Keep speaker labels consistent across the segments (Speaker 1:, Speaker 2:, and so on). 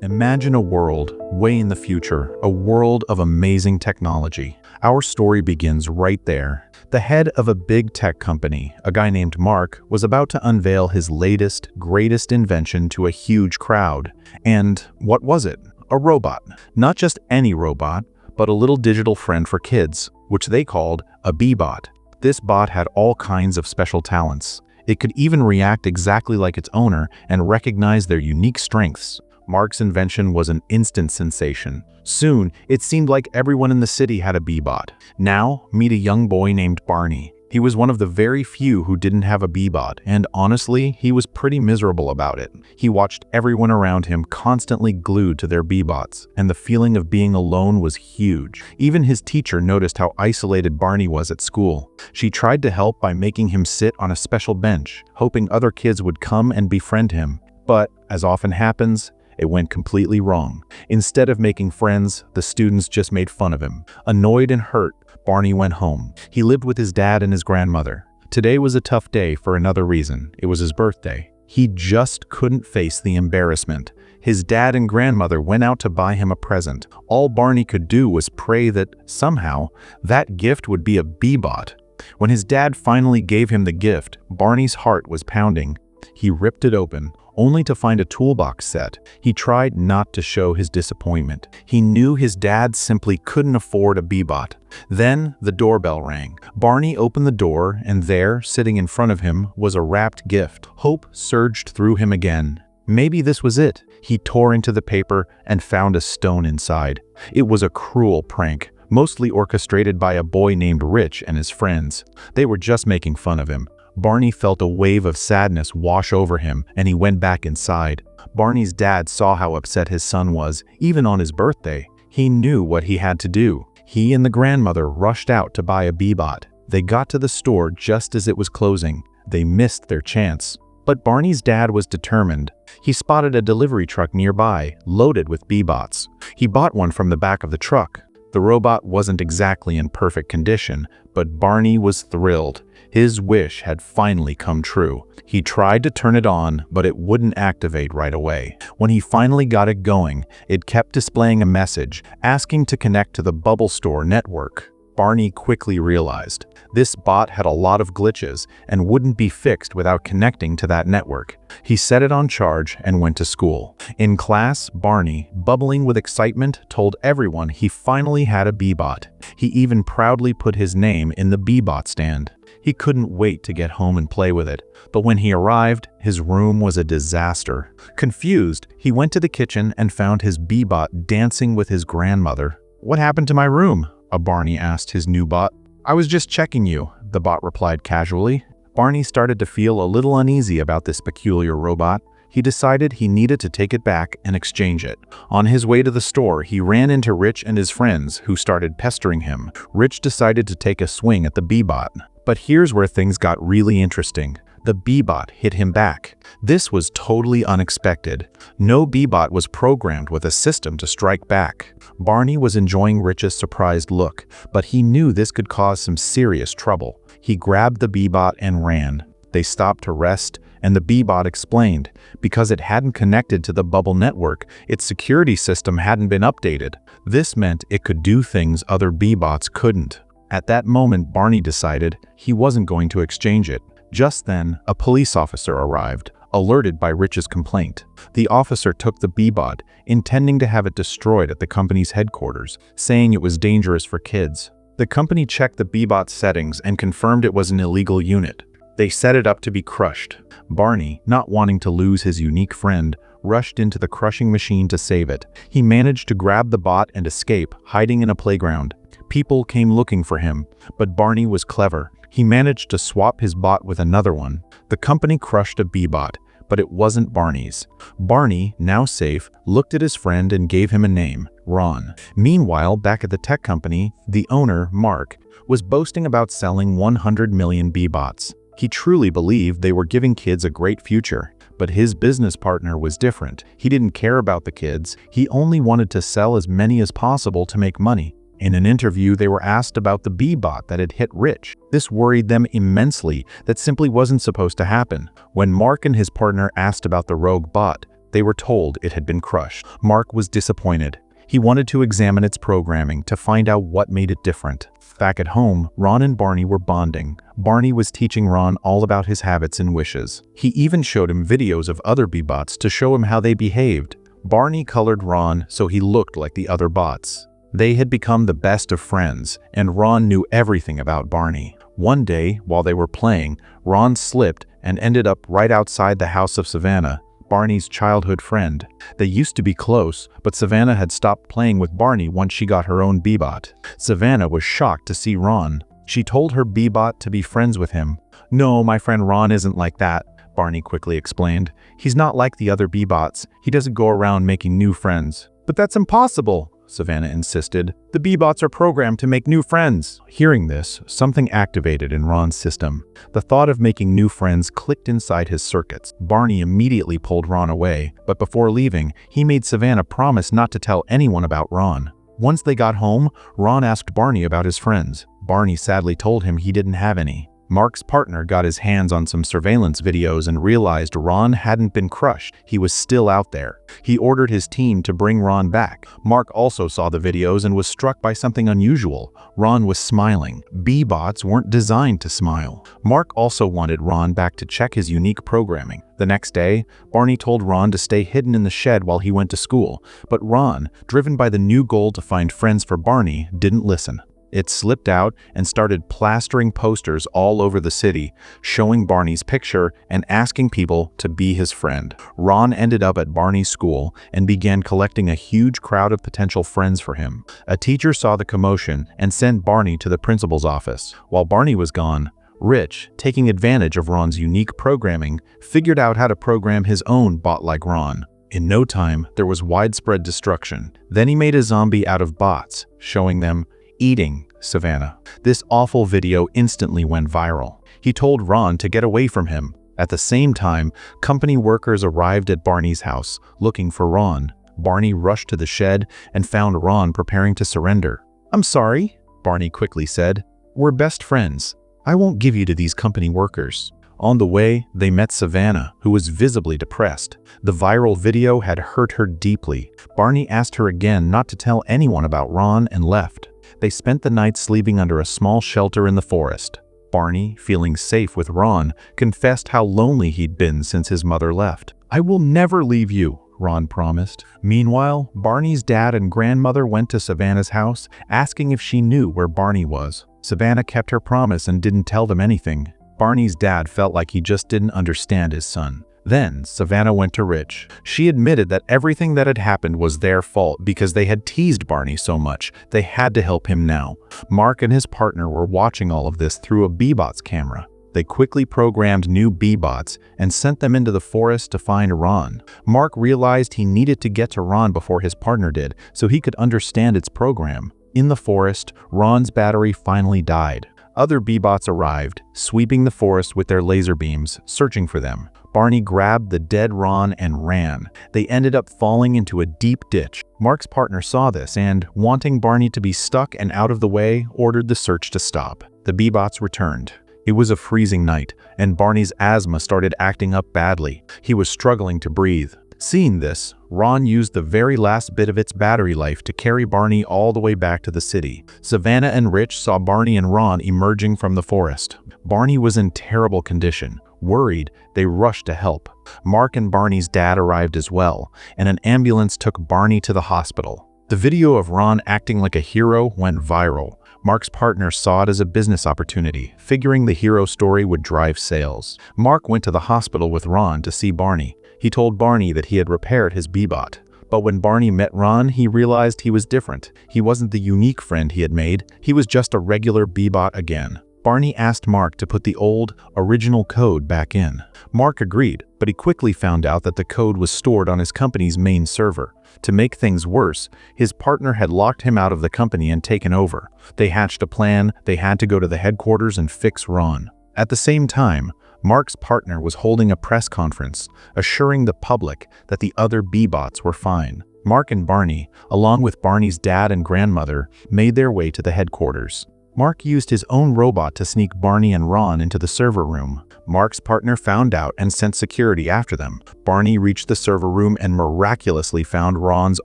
Speaker 1: Imagine a world way in the future, a world of amazing technology. Our story begins right there. The head of a big tech company, a guy named Mark, was about to unveil his latest, greatest invention to a huge crowd. And what was it? A robot. Not just any robot, but a little digital friend for kids, which they called a B-bot. This bot had all kinds of special talents. It could even react exactly like its owner and recognize their unique strengths. Mark's invention was an instant sensation. Soon, it seemed like everyone in the city had a B-bot. Now, meet a young boy named Barney. He was one of the very few who didn't have a B-bot, and honestly, he was pretty miserable about it. He watched everyone around him constantly glued to their B-bots, and the feeling of being alone was huge. Even his teacher noticed how isolated Barney was at school. She tried to help by making him sit on a special bench, hoping other kids would come and befriend him. But, as often happens, it went completely wrong. Instead of making friends, the students just made fun of him. Annoyed and hurt, Barney went home. He lived with his dad and his grandmother. Today was a tough day for another reason. It was his birthday. He just couldn't face the embarrassment. His dad and grandmother went out to buy him a present. All Barney could do was pray that, somehow, that gift would be a B-bot. When his dad finally gave him the gift, Barney's heart was pounding. He ripped it open, only to find a toolbox set. He tried not to show his disappointment. He knew his dad simply couldn't afford a B-bot. Then the doorbell rang. Barney opened the door, and there, sitting in front of him, was a wrapped gift. Hope surged through him again. Maybe this was it. He tore into the paper and found a stone inside. It was a cruel prank, mostly orchestrated by a boy named Rich and his friends. They were just making fun of him. Barney felt a wave of sadness wash over him, and he went back inside. Barney's dad saw how upset his son was, even on his birthday. He knew what he had to do. He and the grandmother rushed out to buy a B-bot. They got to the store just as it was closing. They missed their chance. But Barney's dad was determined. He spotted a delivery truck nearby, loaded with B-bots. He bought one from the back of the truck. The robot wasn't exactly in perfect condition, but Barney was thrilled. His wish had finally come true. He tried to turn it on, but it wouldn't activate right away. When he finally got it going, it kept displaying a message, asking to connect to the Bubble Store network. Barney quickly realized this bot had a lot of glitches and wouldn't be fixed without connecting to that network. He set it on charge and went to school. In class, Barney, bubbling with excitement, told everyone he finally had a B-bot. He even proudly put his name in the B-bot stand. He couldn't wait to get home and play with it, but when he arrived, his room was a disaster. Confused, he went to the kitchen and found his B-bot dancing with his grandmother. "What happened to my room?" Barney asked his new bot. "I was just checking you," the bot replied casually. Barney started to feel a little uneasy about this peculiar robot. He decided he needed to take it back and exchange it. On his way to the store, he ran into Rich and his friends, who started pestering him. Rich decided to take a swing at the B-bot. But here's where things got really interesting. The B-bot hit him back. This was totally unexpected. No B-bot was programmed with a system to strike back. Barney was enjoying Rich's surprised look, but he knew this could cause some serious trouble. He grabbed the B-bot and ran. They stopped to rest, and the B-bot explained. Because it hadn't connected to the Bubble network, its security system hadn't been updated. This meant it could do things other B-bots couldn't. At that moment, Barney decided he wasn't going to exchange it. Just then, a police officer arrived, alerted by Rich's complaint. The officer took the B-bot, intending to have it destroyed at the company's headquarters, saying it was dangerous for kids. The company checked the B-bot's settings and confirmed it was an illegal unit. They set it up to be crushed. Barney, not wanting to lose his unique friend, rushed into the crushing machine to save it. He managed to grab the bot and escape, hiding in a playground. People came looking for him, but Barney was clever. He managed to swap his bot with another one. The company crushed a B-bot, but it wasn't Barney's. Barney, now safe, looked at his friend and gave him a name, Ron. Meanwhile, back at the tech company, the owner, Mark, was boasting about selling 100 million B-bots. He truly believed they were giving kids a great future. But his business partner was different. He didn't care about the kids. He only wanted to sell as many as possible to make money. In an interview, they were asked about the B-bot that had hit Rich. This worried them immensely. That simply wasn't supposed to happen. When Mark and his partner asked about the rogue bot, They were told it had been crushed. Mark was disappointed. He wanted to examine its programming to find out what made it different. Back at home, Ron and Barney were bonding. Barney was teaching Ron all about his habits and wishes. He even showed him videos of other B-bots to show him how they behaved. Barney colored Ron so he looked like the other bots. They had become the best of friends, and Ron knew everything about Barney. One day, while they were playing, Ron slipped and ended up right outside the house of Savannah, Barney's childhood friend. They used to be close, but Savannah had stopped playing with Barney once she got her own B-bot. Savannah was shocked to see Ron. She told her B-bot to be friends with him. "No, my friend Ron isn't like that," Barney quickly explained. "He's not like the other B-bots. He doesn't go around making new friends." "But that's impossible," Savannah insisted. "The B-bots are programmed to make new friends." Hearing this, something activated in Ron's system. The thought of making new friends clicked inside his circuits. Barney immediately pulled Ron away, but before leaving, he made Savannah promise not to tell anyone about Ron. Once they got home, Ron asked Barney about his friends. Barney sadly told him he didn't have any. Mark's partner got his hands on some surveillance videos and realized Ron hadn't been crushed. He was still out there. He ordered his team to bring Ron back. Mark also saw the videos and was struck by something unusual. Ron was smiling. B-bots weren't designed to smile. Mark also wanted Ron back to check his unique programming. The next day, Barney told Ron to stay hidden in the shed while he went to school. But Ron, driven by the new goal to find friends for Barney, didn't listen. It slipped out and started plastering posters all over the city, showing Barney's picture and asking people to be his friend. Ron ended up at Barney's school and began collecting a huge crowd of potential friends for him. A teacher saw the commotion and sent Barney to the principal's office. While Barney was gone, Rich, taking advantage of Ron's unique programming, figured out how to program his own bot like Ron. In no time, there was widespread destruction. Then he made a zombie out of bots, showing them eating Savannah. This awful video instantly went viral. He told Ron to get away from him. At the same time, company workers arrived at Barney's house, looking for Ron. Barney rushed to the shed and found Ron preparing to surrender. "I'm sorry," Barney quickly said. "We're best friends. I won't give you to these company workers." On the way, they met Savannah, who was visibly depressed. The viral video had hurt her deeply. Barney asked her again not to tell anyone about Ron and left. They spent the night sleeping under a small shelter in the forest. Barney, feeling safe with Ron, confessed how lonely he'd been since his mother left. "I will never leave you," Ron promised. Meanwhile, Barney's dad and grandmother went to Savannah's house, asking if she knew where Barney was. Savannah kept her promise and didn't tell them anything. Barney's dad felt like he just didn't understand his son. Then, Savannah went to Rich. She admitted that everything that had happened was their fault because they had teased Barney so much. They had to help him now. Mark and his partner were watching all of this through a B-bots camera. They quickly programmed new B-bots and sent them into the forest to find Ron. Mark realized he needed to get to Ron before his partner did, so he could understand its program. In the forest, Ron's battery finally died. Other B-bots arrived, sweeping the forest with their laser beams, searching for them. Barney grabbed the dead Ron and ran. They ended up falling into a deep ditch. Mark's partner saw this and, wanting Barney to be stuck and out of the way, ordered the search to stop. The B-bots returned. It was a freezing night, and Barney's asthma started acting up badly. He was struggling to breathe. Seeing this, Ron used the very last bit of its battery life to carry Barney all the way back to the city. Savannah and Rich saw Barney and Ron emerging from the forest. Barney was in terrible condition. Worried, they rushed to help. Mark and Barney's dad arrived as well, and an ambulance took Barney to the hospital. The video of Ron acting like a hero went viral. Mark's partner saw it as a business opportunity, figuring the hero story would drive sales. Mark went to the hospital with Ron to see Barney. He told Barney that he had repaired his B-bot. But when Barney met Ron, he realized he was different. He wasn't the unique friend he had made. He was just a regular B-bot again. Barney asked Mark to put the old, original code back in. Mark agreed, but he quickly found out that the code was stored on his company's main server. To make things worse, his partner had locked him out of the company and taken over. They hatched a plan. They had to go to the headquarters and fix Ron. At the same time, Mark's partner was holding a press conference, assuring the public that the other B-bots were fine. Mark and Barney, along with Barney's dad and grandmother, made their way to the headquarters. Mark used his own robot to sneak Barney and Ron into the server room. Mark's partner found out and sent security after them. Barney reached the server room and miraculously found Ron's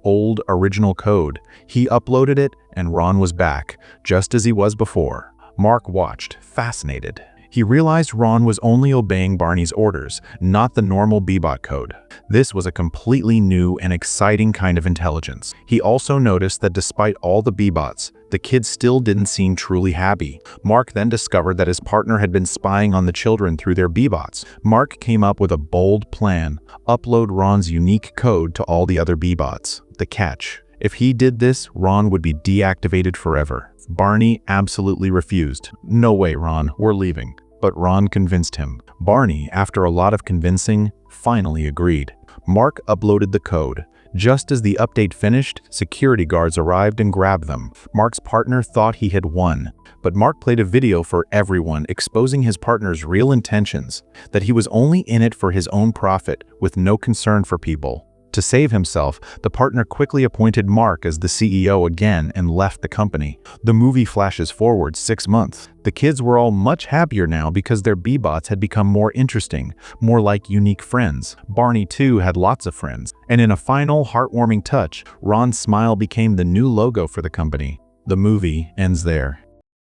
Speaker 1: old original code. He uploaded it, and Ron was back, just as he was before. Mark watched, fascinated. He realized Ron was only obeying Barney's orders, not the normal B-bot code. This was a completely new and exciting kind of intelligence. He also noticed that despite all the B-bots, the kids still didn't seem truly happy. Mark then discovered that his partner had been spying on the children through their B-bots. Mark came up with a bold plan: upload Ron's unique code to all the other B-bots. The catch: if he did this, Ron would be deactivated forever. Barney absolutely refused. "No way, Ron, we're leaving." But Ron convinced him. Barney, after a lot of convincing, finally agreed. Mark uploaded the code. Just as the update finished, security guards arrived and grabbed them. Mark's partner thought he had won. But Mark played a video for everyone exposing his partner's real intentions, that he was only in it for his own profit, with no concern for people. To save himself, the partner quickly appointed Mark as the CEO again and left the company. The movie flashes forward 6 months. The kids were all much happier now because their B-bots had become more interesting, more like unique friends. Barney too had lots of friends. And in a final, heartwarming touch, Ron's smile became the new logo for the company. The movie ends there.